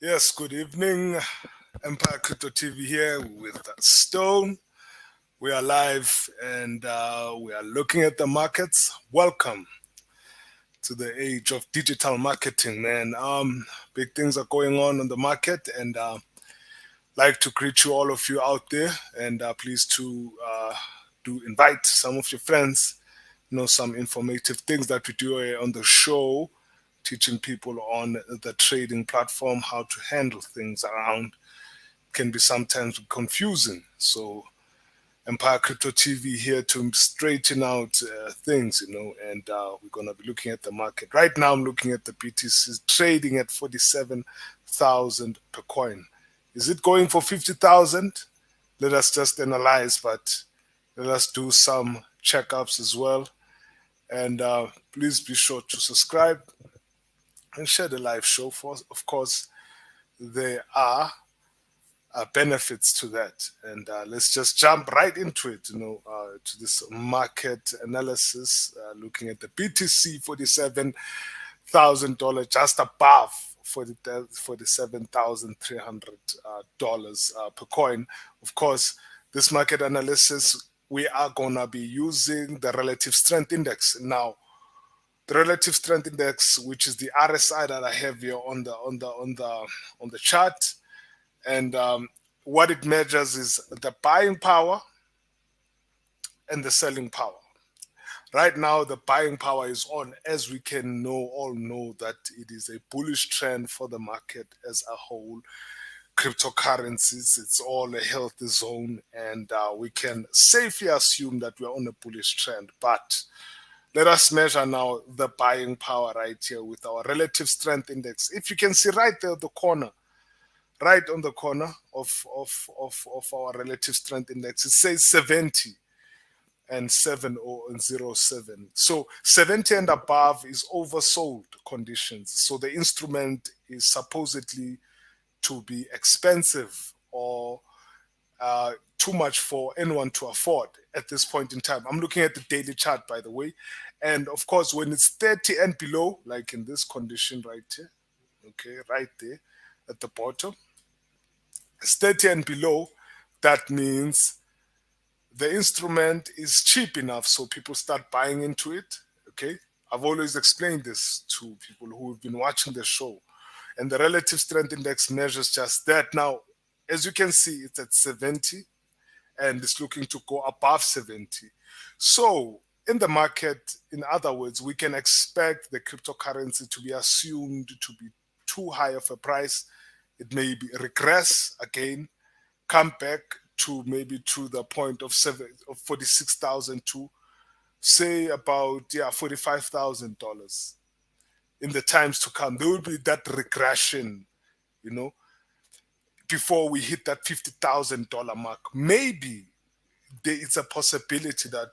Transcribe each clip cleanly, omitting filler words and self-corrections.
Yes, good evening. Empire Crypto TV here with Stone. We are live and we are looking at the markets. Welcome to the age of digital marketing, man. Big things are going on the market, and like to greet you all of you out there. And please to do invite some of your friends. Some informative things that we do here on the show, teaching people on the trading platform how to handle things around can be sometimes confusing. So Empire Crypto TV here to straighten out things, and we're gonna be looking at the market. Right now, I'm looking at the BTC trading at 47,000 per coin. Is it going for 50,000? Let us just analyze, but let us do some checkups as well. And please be sure to subscribe and share the live show. For of course, there are benefits to that. And let's just jump right into it, to this market analysis, looking at the BTC $47,000, just above $47,300 per coin. Of course, this market analysis, we are gonna be using the relative strength index now. The relative strength index, which is the RSI that I have here on the chart, and what it measures is the buying power and the selling power. Right now, the buying power is on, as we can all know that it is a bullish trend for the market as a whole. Cryptocurrencies, it's all a healthy zone, and we can safely assume that we're on a bullish trend. But let us measure now the buying power right here with our relative strength index. If you can see right there, the corner, right on the corner of our relative strength index, it says 70 and 7007. So 70 and above is oversold conditions. So the instrument is supposedly to be expensive or too much for anyone to afford at this point in time. I'm looking at the daily chart, by the way. And of course, when it's 30 and below, like in this condition right here, okay, right there at the bottom, it's 30 and below, that means the instrument is cheap enough so people start buying into it. Okay. I've always explained this to people who have been watching the show. And the relative strength index measures just that. Now, as you can see, it's at 70 and it's looking to go above 70. So, in the market, in other words, we can expect the cryptocurrency to be assumed to be too high of a price. It may be regress again, come back to maybe to the point of 46,000 to say about $45,000 in the times to come. There will be that regression, you know, before we hit that $50,000 mark. Maybe it's a possibility that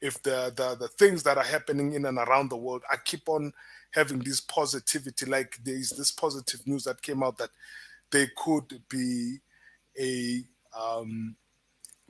if the things that are happening in and around the world, I keep on having this positivity, like there is this positive news that came out that there could be a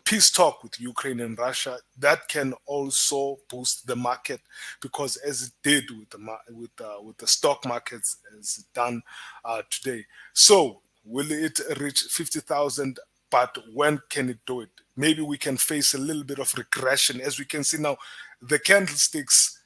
peace talk with Ukraine and Russia, that can also boost the market, because as it did with the stock markets as it done today. So will it reach 50,000? But when can it do it? Maybe we can face a little bit of regression, as we can see now. The candlesticks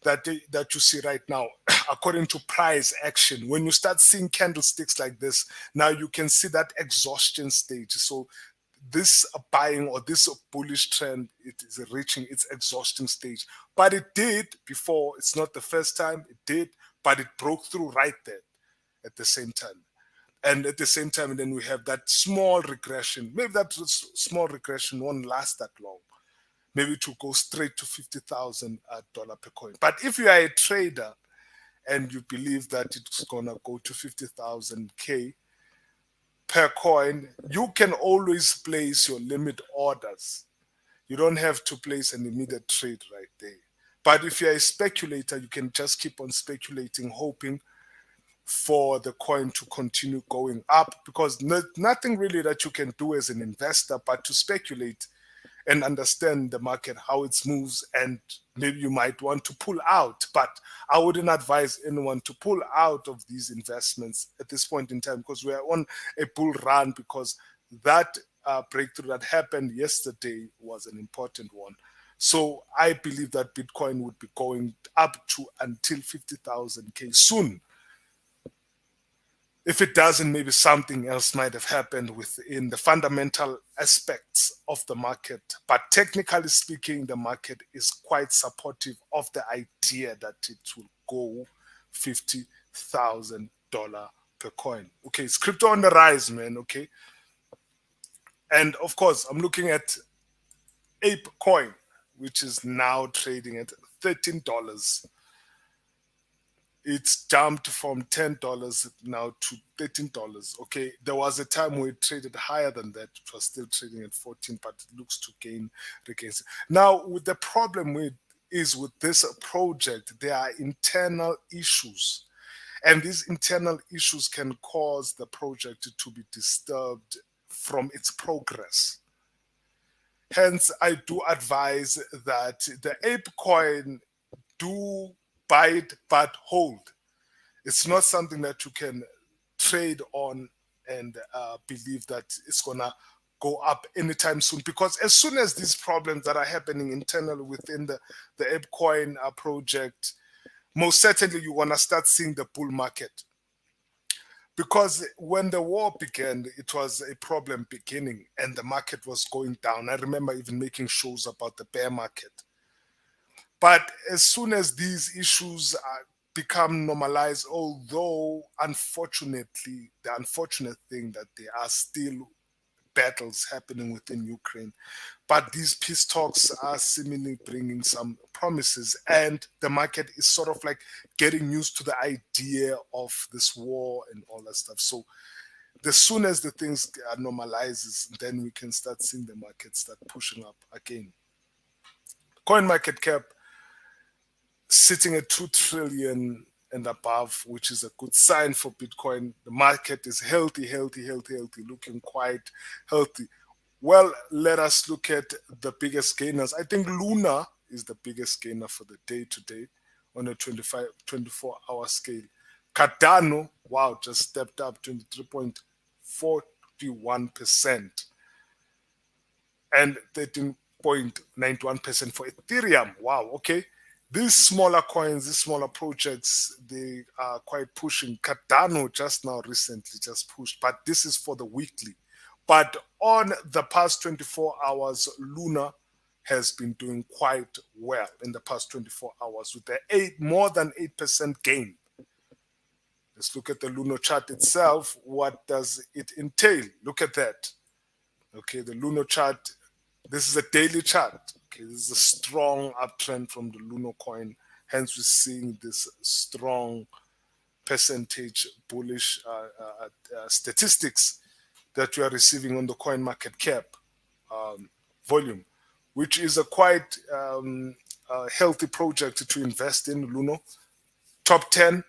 that you see right now, according to price action, when you start seeing candlesticks like this, now you can see that exhaustion stage. So this buying or this bullish trend, it is reaching its exhausting stage. But it did before. It's not the first time it did, but it broke through right there at the same time. And at the same time, then we have that small regression. Maybe that small regression won't last that long. Maybe to go straight to $50,000 per coin. But if you are a trader and you believe that it's gonna go to 50,000 K per coin, you can always place your limit orders. You don't have to place an immediate trade right there. But if you're a speculator, you can just keep on speculating, hoping for the coin to continue going up, because nothing really that you can do as an investor but to speculate and understand the market, how it moves, and maybe you might want to pull out. But I wouldn't advise anyone to pull out of these investments at this point in time, because we are on a bull run, because that breakthrough that happened yesterday was an important one. So I believe that Bitcoin would be going up to until 50,000 K soon. If it doesn't, maybe something else might have happened within the fundamental aspects of the market. But technically speaking, the market is quite supportive of the idea that it will go $50,000 per coin. Okay, it's crypto on the rise, man. Okay. And of course, I'm looking at Ape Coin, which is now trading at $13. It's jumped from $10 now to $13. Okay, there was a time where it traded higher than that. It was still trading at 14, but it looks to gain against it. Now, with the problem with this project, there are internal issues, and these internal issues can cause the project to be disturbed from its progress. Hence, I do advise that the Ape coin, do buy it but hold. It's not something that you can trade on and believe that it's gonna go up anytime soon, because as soon as these problems that are happening internally within the ApeCoin project, most certainly you want to start seeing the bull market. Because when the war began, it was a problem beginning and the market was going down. I remember even making shows about the bear market. But as soon as these issues become normalized, although unfortunately, the unfortunate thing that there are still battles happening within Ukraine, but these peace talks are seemingly bringing some promises, and the market is sort of like getting used to the idea of this war and all that stuff. So as soon as the things normalizes, then we can start seeing the market start pushing up again. Coin market cap sitting at 2 trillion and above, which is a good sign for Bitcoin. The market is healthy, looking quite healthy. Well, let us look at the biggest gainers. I think Luna is the biggest gainer for the day today on a 24-hour scale. Cardano, wow, just stepped up 23.41%. And 13.91% for Ethereum. Wow, okay. These smaller coins, these smaller projects, they are quite pushing. Cardano just now recently just pushed, but this is for the weekly. But on the past 24 hours, Luna has been doing quite well in the past 24 hours with more than 8% gain. Let's look at the Luna chart itself. What does it entail? Look at that. Okay, the Luna chart, this is a daily chart. Okay, this is a strong uptrend from the Luna coin. Hence, we're seeing this strong percentage bullish statistics that we are receiving on the coin market cap volume, which is a quite healthy project to invest in. Luna, top 10,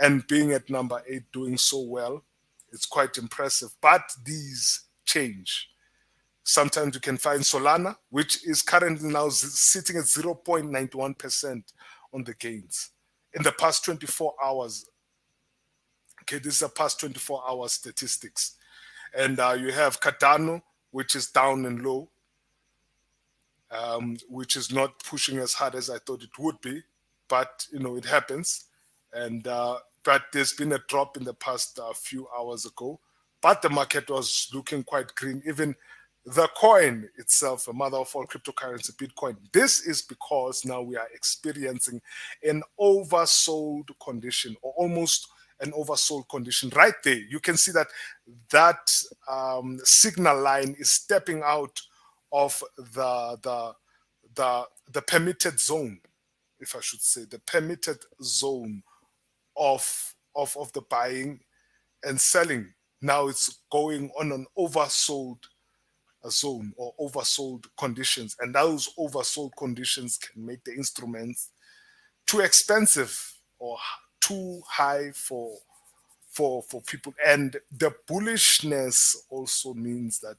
and being at number 8, doing so well. It's quite impressive. But these change. Sometimes you can find Solana, which is currently now sitting at 0.91% on the gains in the past 24 hours. Okay, this is a past 24 hour statistics. And you have Cardano, which is down and low, which is not pushing as hard as I thought it would be. But, it happens. And but there's been a drop in the past few hours ago. But the market was looking quite green. Even the coin itself, the mother of all cryptocurrency, Bitcoin, this is because now we are experiencing an oversold condition, or almost an oversold condition. Right there, you can see that signal line is stepping out of the permitted zone, if I should say, the permitted zone of the buying and selling. Now it's going on an oversold zone or oversold conditions, and those oversold conditions can make the instruments too expensive or too high for people. And the bullishness also means that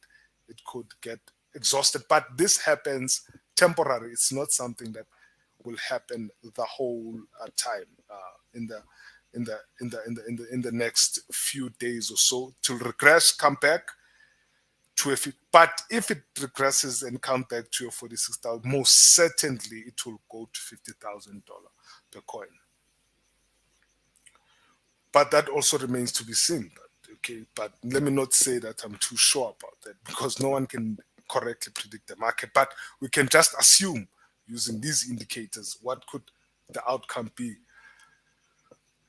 it could get exhausted. But this happens temporary. It's not something that will happen the whole time in the next few days or so. To regress, come back to a but if it regresses and come back to your 46,000, most certainly it will go to $50,000 per coin. But that also remains to be seen. But let me not say that I'm too sure about that, because no one can correctly predict the market. But we can just assume, using these indicators, what could the outcome be.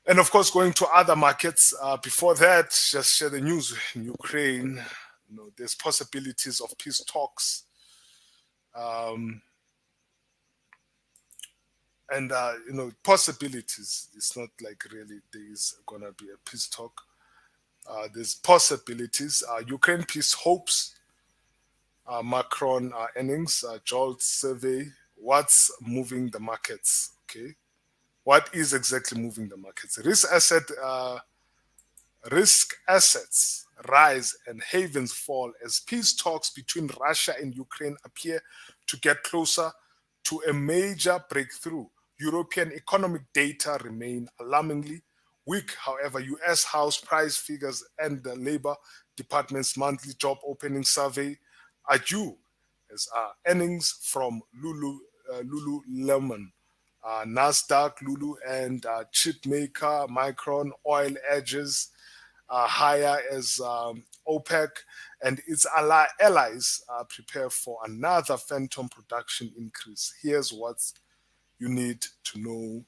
And of course, going to other markets. Before that, just share the news in Ukraine. There's possibilities of peace talks. Um, and possibilities. It's not like really there's gonna be a peace talk. There's possibilities. Ukraine peace hopes. Macron earnings. Jolt survey. What's moving the markets? Okay, what is exactly moving the markets? Risk assets rise and havens fall as peace talks between Russia and Ukraine appear to get closer to a major breakthrough. European economic data remain alarmingly weak. However, US house price figures and the Labor Department's monthly job opening survey are due, as are earnings from Lululemon, Nasdaq, Lulu, and chip maker Micron. Oil edges higher as OPEC and its allies prepare for another phantom production increase. Here's what you need to know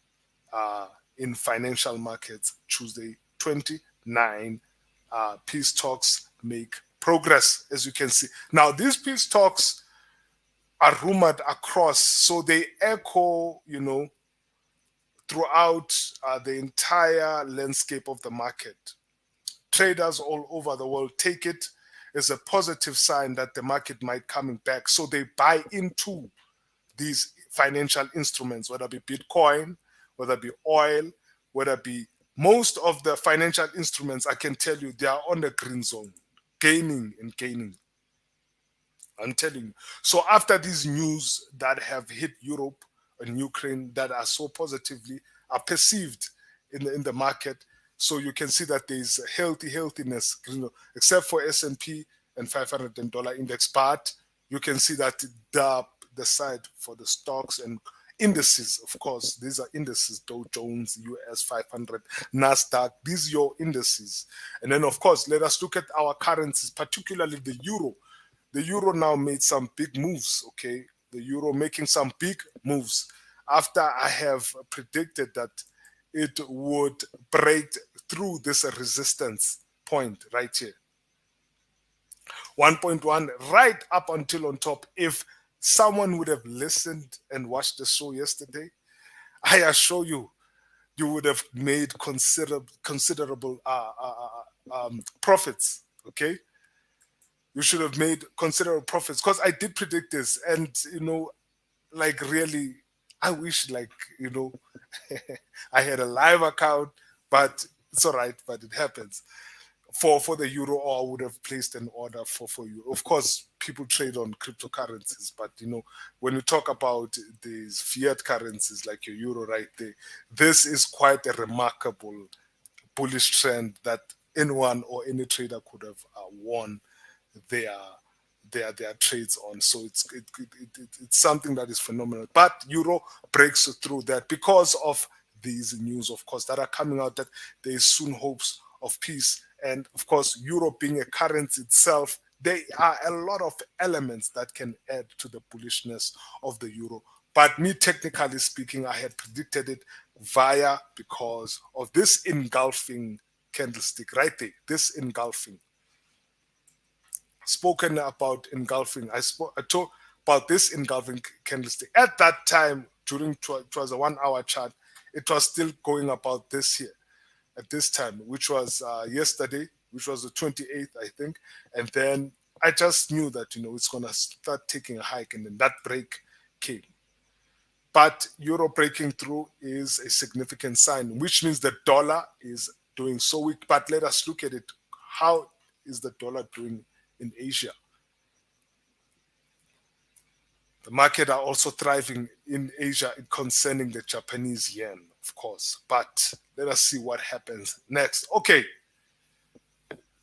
in financial markets Tuesday 29. Peace talks make progress, as you can see. Now, these peace talks are rumored across, so they echo, throughout the entire landscape of the market. Traders all over the world take it as a positive sign that the market might coming back. So they buy into these financial instruments, whether it be Bitcoin, whether it be oil, whether it be most of the financial instruments, I can tell you they are on the green zone, gaining and gaining. I'm telling you. So after these news that have hit Europe and Ukraine that are so positively are perceived in the market, so you can see that there is healthiness, except for S&P and $500 index. But you can see that the side for the stocks and indices, of course, these are indices: Dow Jones, US 500, Nasdaq. These are your indices. And then, of course, let us look at our currencies, particularly the euro. The euro now made some big moves, okay? The euro making some big moves after I have predicted that it would break through this resistance point right here. 1.1 right up until on top. If someone would have listened and watched the show yesterday, I assure you, you would have made considerable profits, okay? You should have made considerable profits, because I did predict this. And like, really, I wish, like, I had a live account, but it's all right. But it happens for the euro, or I would have placed an order for you. Of course, people trade on cryptocurrencies, but when you talk about these fiat currencies like your euro right there, this is quite a remarkable bullish trend that anyone or any trader could have won their their trades on. So it's something that is phenomenal. But euro breaks through that because of these news, of course, that are coming out, that there is soon hopes of peace. And of course, euro being a currency itself, there are a lot of elements that can add to the bullishness of the euro. But me, technically speaking, I had predicted it because of this engulfing candlestick right there, this engulfing. Spoken about engulfing. I talked about this engulfing candlestick. At that time, during it was a 1 hour chart, it was still going about this here at this time, which was yesterday, which was the 28th, I think. And then I just knew that, it's going to start taking a hike, and then that break came. But euro breaking through is a significant sign, which means the dollar is doing so weak. But let us look at it. How is the dollar doing in Asia? The market are also thriving in Asia concerning the Japanese yen, of course. But let us see what happens next. Okay,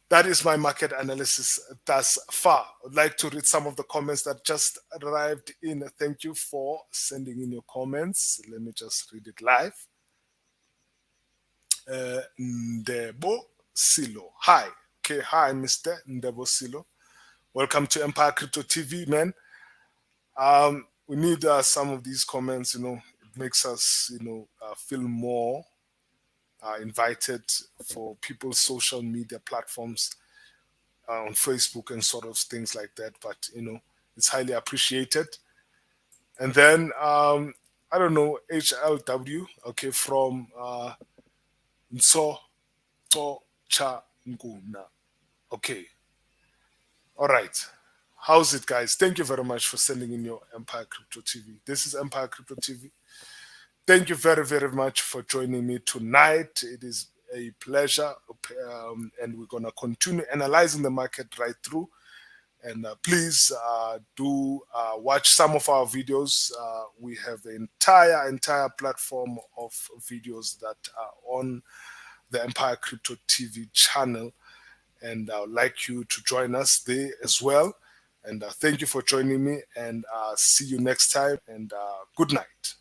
that is my market analysis thus far. I'd like to read some of the comments that just arrived in. Thank you for sending in your comments. Let me just read it live. Ndebo Silo. Hi. Okay, hi, Mr. Ndebo Silo. Welcome to Empire Crypto TV, man. We need some of these comments, it makes us, feel more invited for people's social media platforms on Facebook and sort of things like that. But, it's highly appreciated. And then, I don't know, HLW, okay, from Nso To Cha Nguna. Okay. All right. How's it, guys? Thank you very much for sending in your Empire Crypto TV. This is Empire Crypto TV. Thank you very, very much for joining me tonight. It is a pleasure, and we're going to continue analyzing the market right through. And please do watch some of our videos. We have the entire platform of videos that are on the Empire Crypto TV channel. And I would like you to join us there as well. And thank you for joining me, and see you next time, and good night.